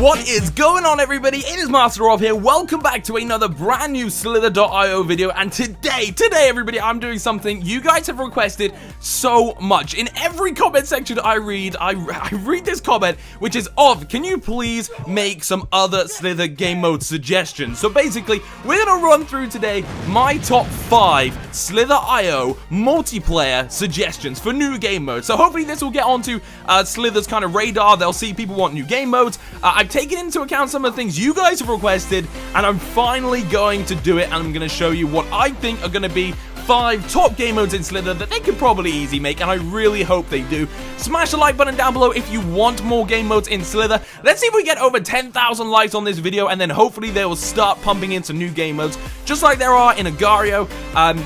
What is going on, everybody? It is MasterOv here. Welcome back to another brand new Slither.io video, and today everybody, I'm doing something you guys have requested so much. In every comment section I read this comment, which is, "Ov, can you please make some other Slither game mode suggestions?" So basically, we're gonna run through today my top 5 Slither.io multiplayer suggestions for new game modes. So hopefully this will get onto Slither's kind of radar. They'll see people want new game modes. I've taken into account some of the things you guys have requested, and I'm finally going to do it, and I'm going to show you what I think are going to be 5 top game modes in Slither that they could probably easy make, and I really hope they do. Smash the like button down below if you want more game modes in Slither. Let's see if we get over 10,000 likes on this video, and then hopefully they will start pumping in some new game modes, just like there are in Agario.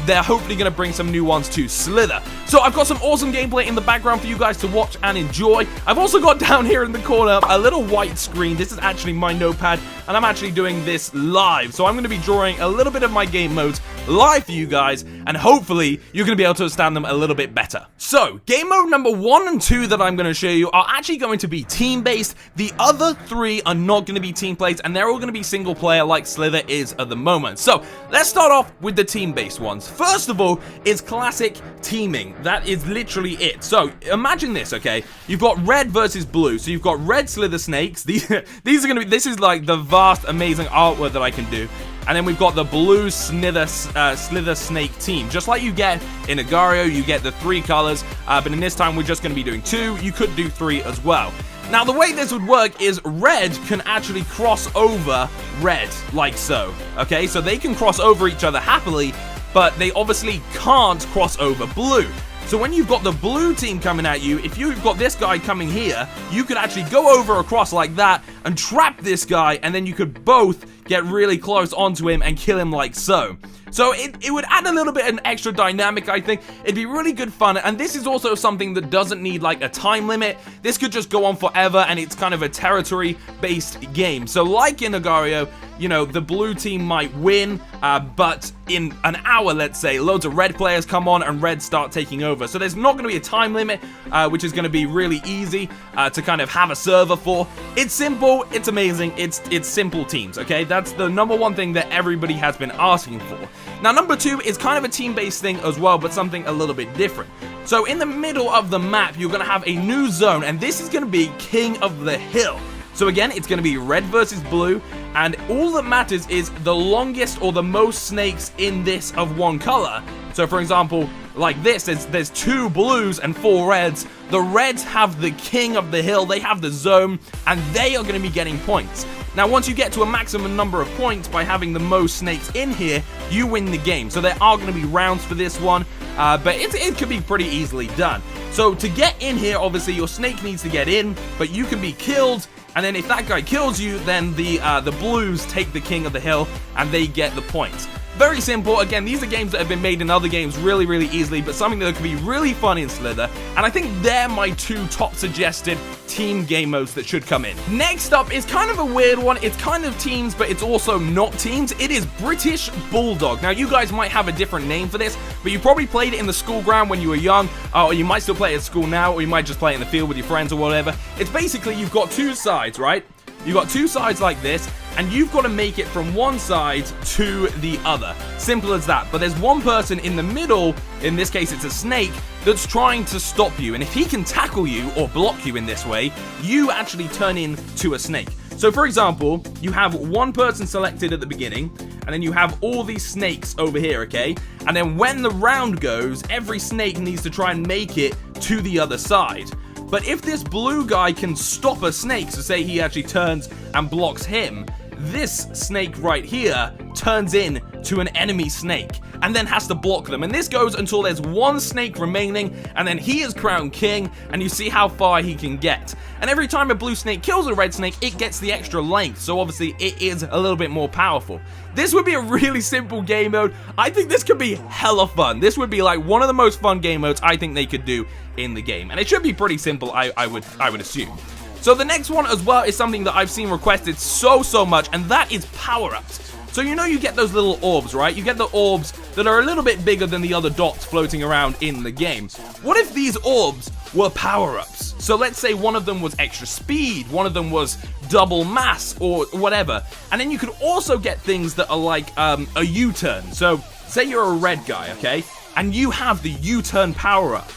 They're hopefully going to bring some new ones to Slither. So I've got some awesome gameplay in the background for you guys to watch and enjoy. I've also got down here in the corner a little white screen. This is actually my notepad, and I'm actually doing this live. So I'm going to be drawing a little bit of my game modes live for you guys, and hopefully you're going to be able to understand them a little bit better. So, game mode number 1 and 2 that I'm going to show you are actually going to be team-based. The other 3 are not going to be team-plays, and they're all going to be single-player like Slither is at the moment. So, let's start off with the team-based ones. First of all is classic teaming. That is literally it. So, imagine this, okay? You've got red versus blue. So, you've got red Slither snakes. These are going to be, this is like the vast, amazing artwork that I can do. And then we've got the blue Slither snake team. Just like you get in Agario, you get the 3 colors, but in this time we're just going to be doing 2. You could do 3 as well. Now, the way this would work is red can actually cross over red, like so. Okay, so they can cross over each other happily, but they obviously can't cross over blue. So when you've got the blue team coming at you, if you've got this guy coming here, you could actually go over across like that and trap this guy, and then you could both get really close onto him and kill him like so. So it would add a little bit of an extra dynamic, I think. It'd be really good fun, and this is also something that doesn't need like a time limit. This could just go on forever, and it's kind of a territory-based game. So like in Agario, you know, the blue team might win, but in an hour, let's say, loads of red players come on and red start taking over. So there's not going to be a time limit, which is going to be really easy to kind of have a server for. It's simple, it's amazing, it's simple teams, okay? That's the number 1 thing that everybody has been asking for. Now, number 2 is kind of a team-based thing as well, but something a little bit different. So in the middle of the map, you're going to have a new zone, and this is going to be King of the Hill. So again, it's going to be red versus blue, and all that matters is the longest or the most snakes in this of one color. So for example, like this, there's 2 blues and 4 reds. The reds have the King of the Hill, they have the zone, and they are going to be getting points. Now, once you get to a maximum number of points by having the most snakes in here, you win the game. So there are going to be rounds for this one, but it could be pretty easily done. So to get in here, obviously your snake needs to get in, but you can be killed. And then if that guy kills you, then the blues take the King of the Hill, and they get the points. Very simple. Again, these are games that have been made in other games really, really easily, but something that could be really fun in Slither. And I think they're my 2 top suggested team game modes that should come in. Next up is kind of a weird one. It's kind of teams, but it's also not teams. It is British Bulldog. Now, you guys might have a different name for this, but you probably played it in the school ground when you were young, or you might still play it at school now, or you might just play it in the field with your friends or whatever. It's basically, you've got 2 sides, right? You've got 2 sides like this, and you've got to make it from one side to the other. Simple as that. But there's one person in the middle, in this case it's a snake, that's trying to stop you. And if he can tackle you or block you in this way, you actually turn into a snake. So for example, you have one person selected at the beginning, and then you have all these snakes over here, okay? And then when the round goes, every snake needs to try and make it to the other side. But if this blue guy can stop a snake, so say he actually turns and blocks him, this snake right here turns in to an enemy snake and then has to block them. And this goes until there's one snake remaining, and then he is crowned king, and you see how far he can get. And every time a blue snake kills a red snake, it gets the extra length, so obviously it is a little bit more powerful. This would be a really simple game mode. I think this could be hella fun. This would be like one of the most fun game modes I think they could do in the game. And it should be pretty simple, I would assume. So the next one as well is something that I've seen requested so much, and that is power-ups. So you know you get those little orbs, right? You get the orbs that are a little bit bigger than the other dots floating around in the game. What if these orbs were power-ups. So let's say one of them was extra speed, one of them was double mass or whatever. And then you could also get things that are like a U-turn. So say you're a red guy, okay? And you have the U-turn power-up.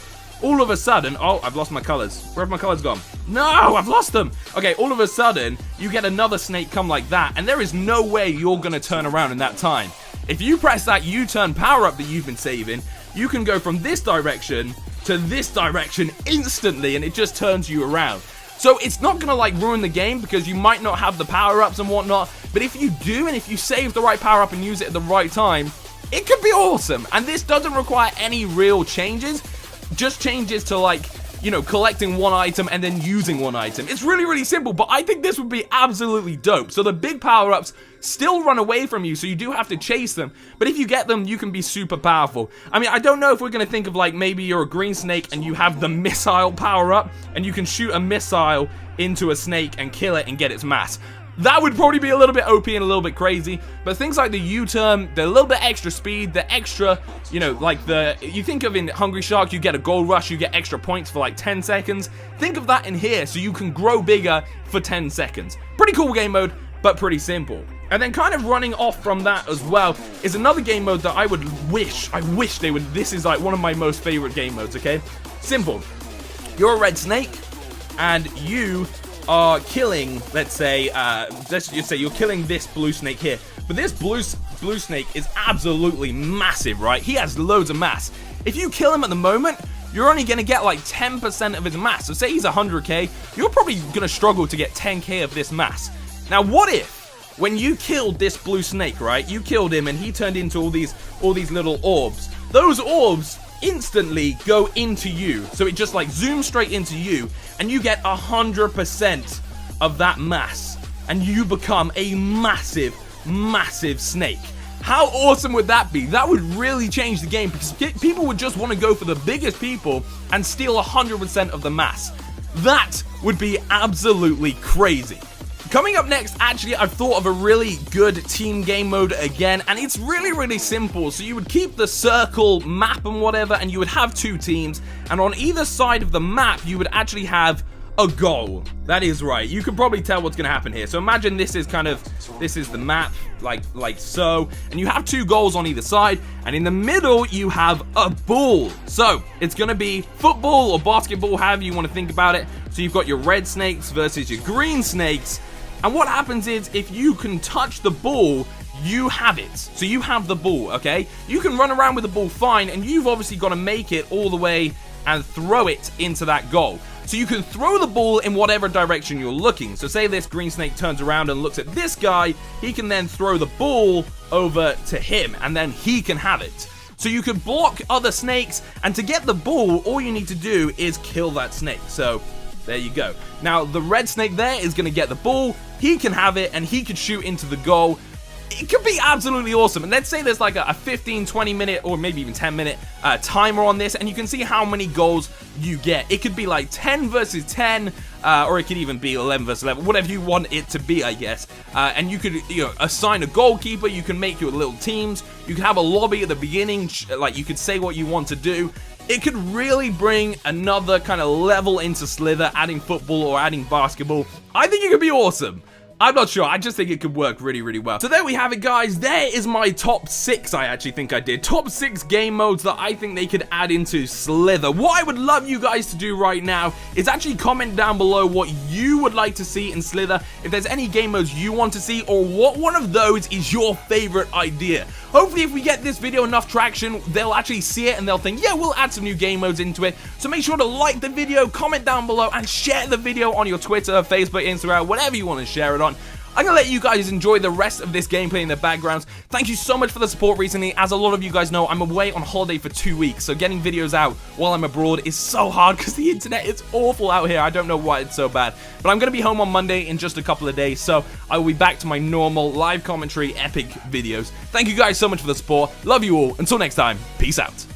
All of a sudden, oh, I've lost my colors. Where have my colors gone? No, I've lost them. Okay, all of a sudden, you get another snake come like that, and there is no way you're going to turn around in that time. If you press that U-turn power-up that you've been saving, you can go from this direction to this direction instantly, and it just turns you around. So it's not going to like ruin the game because you might not have the power-ups and whatnot, but if you do, and if you save the right power-up and use it at the right time, it could be awesome. And this doesn't require any real changes, just changes to like, you know, collecting one item and then using one item. It's really, really simple, but I think this would be absolutely dope. So the big power-ups still run away from you, so you do have to chase them. But if you get them, you can be super powerful. I mean, I don't know if we're going to think of like maybe you're a green snake and you have the missile power-up and you can shoot a missile into a snake and kill it and get its mass. That would probably be a little bit OP and a little bit crazy, but things like the U-turn, the little bit extra speed, the extra, you know, like you think of in Hungry Shark, you get a gold rush, you get extra points for like 10 seconds. Think of that in here, so you can grow bigger for 10 seconds. Pretty cool game mode, but pretty simple. And then kind of running off from that as well is another game mode that I wish they would, this is like one of my most favorite game modes, okay? Simple. You're a red snake, and you are killing, let's just say you're killing this blue snake here. But this blue snake is absolutely massive, right? He has loads of mass. If you kill him at the moment, you're only going to get like 10% of his mass. So say he's 100k, you're probably going to struggle to get 10k of this mass. Now what if, when you killed this blue snake, right? You killed him and he turned into all these little orbs. Those orbs instantly go into you, so it just like zooms straight into you, and you get 100% of that mass, and you become a massive snake. How awesome would that be? That would really change the game, because people would just want to go for the biggest people and steal 100% of the mass. That would be absolutely crazy. Coming up next, actually, I've thought of a really good team game mode again, and it's really, really simple. So you would keep the circle map and whatever, and you would have two teams, and on either side of the map, you would actually have a goal. That is right. You can probably tell what's going to happen here. So imagine this is the map, like so, and you have two goals on either side, and in the middle, you have a ball. So it's going to be football or basketball, however you want to think about it. So you've got your red snakes versus your green snakes. And what happens is, if you can touch the ball, you have it. So you have the ball, okay? You can run around with the ball fine, and you've obviously got to make it all the way and throw it into that goal. So you can throw the ball in whatever direction you're looking. So say this green snake turns around and looks at this guy, he can then throw the ball over to him, and then he can have it. So you can block other snakes, and to get the ball, all you need to do is kill that snake. So there you go. Now, the red snake there is going to get the ball. He can have it, and he could shoot into the goal. It could be absolutely awesome. And let's say there's like a 15, 20 minute, or maybe even 10 minute timer on this, and you can see how many goals you get. It could be like 10 versus 10, or it could even be 11 versus 11, whatever you want it to be, I guess. And you could, assign a goalkeeper. You can make your little teams. You can have a lobby at the beginning, like you could say what you want to do. It could really bring another kind of level into Slither, adding football or adding basketball. I think it could be awesome. I'm not sure. I just think it could work really, really well. So there we have it, guys. There is my top 6, I actually think I did. Top 6 game modes that I think they could add into Slither. What I would love you guys to do right now is actually comment down below what you would like to see in Slither. If there's any game modes you want to see, or what one of those is your favorite idea. Hopefully, if we get this video enough traction, they'll actually see it and they'll think, yeah, we'll add some new game modes into it. So make sure to like the video, comment down below, and share the video on your Twitter, Facebook, Instagram, whatever you want to share it on. I'm going to let you guys enjoy the rest of this gameplay in the background. Thank you so much for the support recently. As a lot of you guys know, I'm away on holiday for 2 weeks, so getting videos out while I'm abroad is so hard because the internet is awful out here. I don't know why it's so bad. But I'm going to be home on Monday in just a couple of days, so I will be back to my normal live commentary epic videos. Thank you guys so much for the support. Love you all. Until next time, peace out.